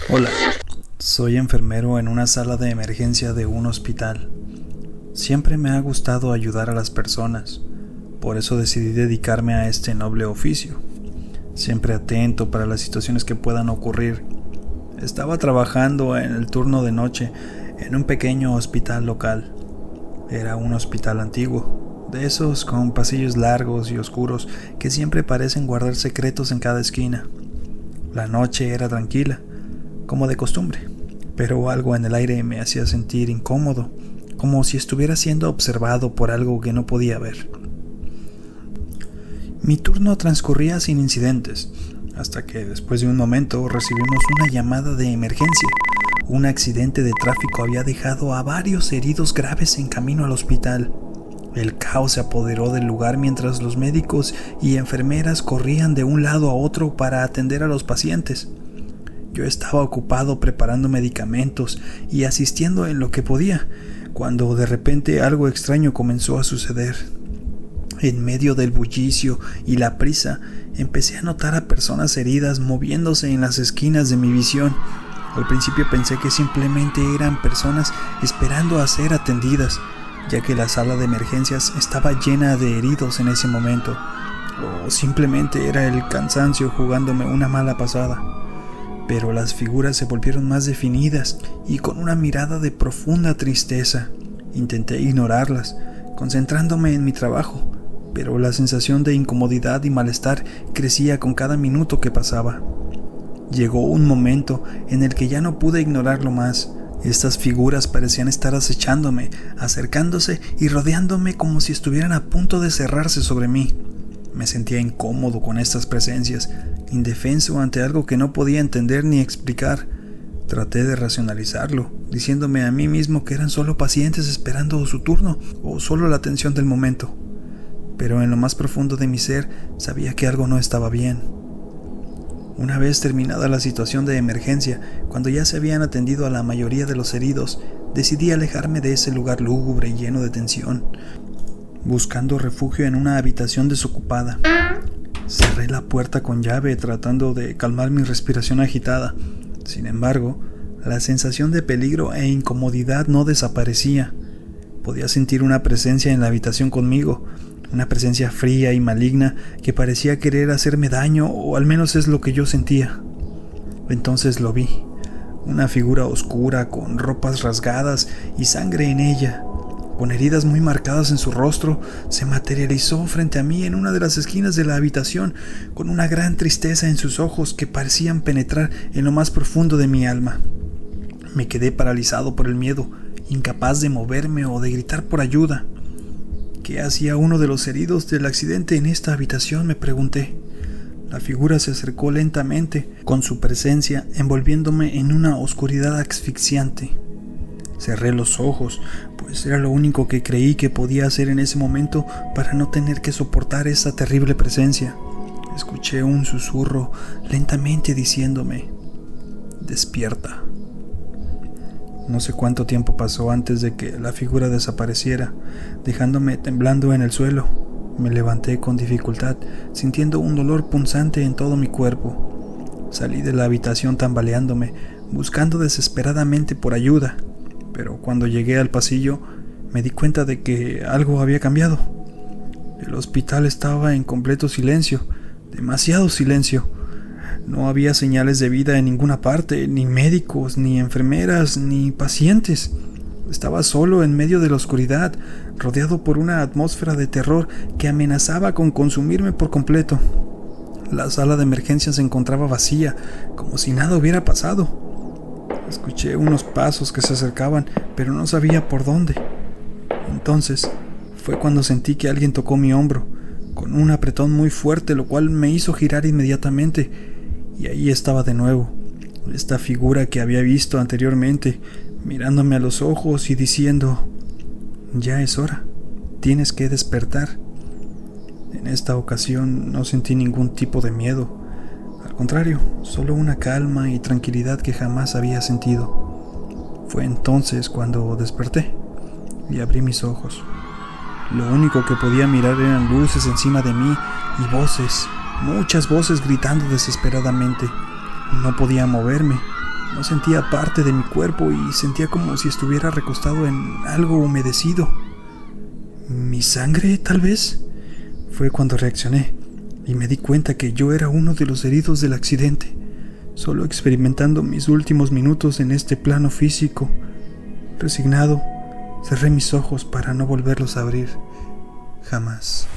Hola, soy enfermero en una sala de emergencia de un hospital. Siempre me ha gustado ayudar a las personas, por eso decidí dedicarme a este noble oficio. Siempre atento para las situaciones que puedan ocurrir. Estaba trabajando en el turno de noche en un pequeño hospital local. Era un hospital antiguo, de esos con pasillos largos y oscuros que siempre parecen guardar secretos en cada esquina. La noche era tranquila, como de costumbre, pero algo en el aire me hacía sentir incómodo, como si estuviera siendo observado por algo que no podía ver. Mi turno transcurría sin incidentes, hasta que después de un momento recibimos una llamada de emergencia. Un accidente de tráfico había dejado a varios heridos graves en camino al hospital. El caos se apoderó del lugar mientras los médicos y enfermeras corrían de un lado a otro para atender a los pacientes. Yo estaba ocupado preparando medicamentos y asistiendo en lo que podía, cuando de repente algo extraño comenzó a suceder. En medio del bullicio y la prisa, empecé a notar a personas heridas moviéndose en las esquinas de mi visión. Al principio pensé que simplemente eran personas esperando a ser atendidas, ya que la sala de emergencias estaba llena de heridos en ese momento, o simplemente era el cansancio jugándome una mala pasada. Pero las figuras se volvieron más definidas y con una mirada de profunda tristeza. Intenté ignorarlas, concentrándome en mi trabajo, pero la sensación de incomodidad y malestar crecía con cada minuto que pasaba. Llegó un momento en el que ya no pude ignorarlo más. Estas figuras parecían estar acechándome, acercándose y rodeándome como si estuvieran a punto de cerrarse sobre mí. Me sentía incómodo con estas presencias, indefenso ante algo que no podía entender ni explicar. Traté de racionalizarlo, diciéndome a mí mismo que eran solo pacientes esperando su turno o solo la atención del momento. Pero en lo más profundo de mi ser sabía que algo no estaba bien. Una vez terminada la situación de emergencia, cuando ya se habían atendido a la mayoría de los heridos, decidí alejarme de ese lugar lúgubre y lleno de tensión, buscando refugio en una habitación desocupada. Cerré la puerta con llave tratando de calmar mi respiración agitada. Sin embargo, la sensación de peligro e incomodidad no desaparecía. Podía sentir una presencia en la habitación conmigo, una presencia fría y maligna que parecía querer hacerme daño, o al menos es lo que yo sentía. Entonces lo vi, una figura oscura con ropas rasgadas y sangre en ella. Con heridas muy marcadas en su rostro, se materializó frente a mí en una de las esquinas de la habitación, con una gran tristeza en sus ojos que parecían penetrar en lo más profundo de mi alma. Me quedé paralizado por el miedo, incapaz de moverme o de gritar por ayuda. ¿Qué hacía uno de los heridos del accidente en esta habitación?, me pregunté. La figura se acercó lentamente, con su presencia envolviéndome en una oscuridad asfixiante. Cerré los ojos, pues era lo único que creí que podía hacer en ese momento para no tener que soportar esa terrible presencia. Escuché un susurro lentamente diciéndome: «Despierta». No sé cuánto tiempo pasó antes de que la figura desapareciera, dejándome temblando en el suelo. Me levanté con dificultad, sintiendo un dolor punzante en todo mi cuerpo. Salí de la habitación tambaleándome, buscando desesperadamente por ayuda. Pero cuando llegué al pasillo, me di cuenta de que algo había cambiado. El hospital estaba en completo silencio, demasiado silencio. No había señales de vida en ninguna parte, ni médicos, ni enfermeras, ni pacientes. Estaba solo en medio de la oscuridad, rodeado por una atmósfera de terror que amenazaba con consumirme por completo. La sala de emergencias se encontraba vacía, como si nada hubiera pasado. Escuché unos pasos que se acercaban, pero no sabía por dónde. Entonces fue cuando sentí que alguien tocó mi hombro, con un apretón muy fuerte, lo cual me hizo girar inmediatamente. Y ahí estaba de nuevo, esta figura que había visto anteriormente, mirándome a los ojos y diciendo: «Ya es hora, tienes que despertar». En esta ocasión no sentí ningún tipo de miedo. Al contrario, solo una calma y tranquilidad que jamás había sentido. Fue entonces cuando desperté y abrí mis ojos. Lo único que podía mirar eran luces encima de mí y voces. muchas voces gritando desesperadamente. No podía moverme, no sentía parte de mi cuerpo y sentía como si estuviera recostado en algo humedecido. ¿Mi sangre, tal vez? Fue cuando reaccioné y me di cuenta que yo era uno de los heridos del accidente, solo experimentando mis últimos minutos en este plano físico. Resignado, cerré mis ojos para no volverlos a abrir jamás.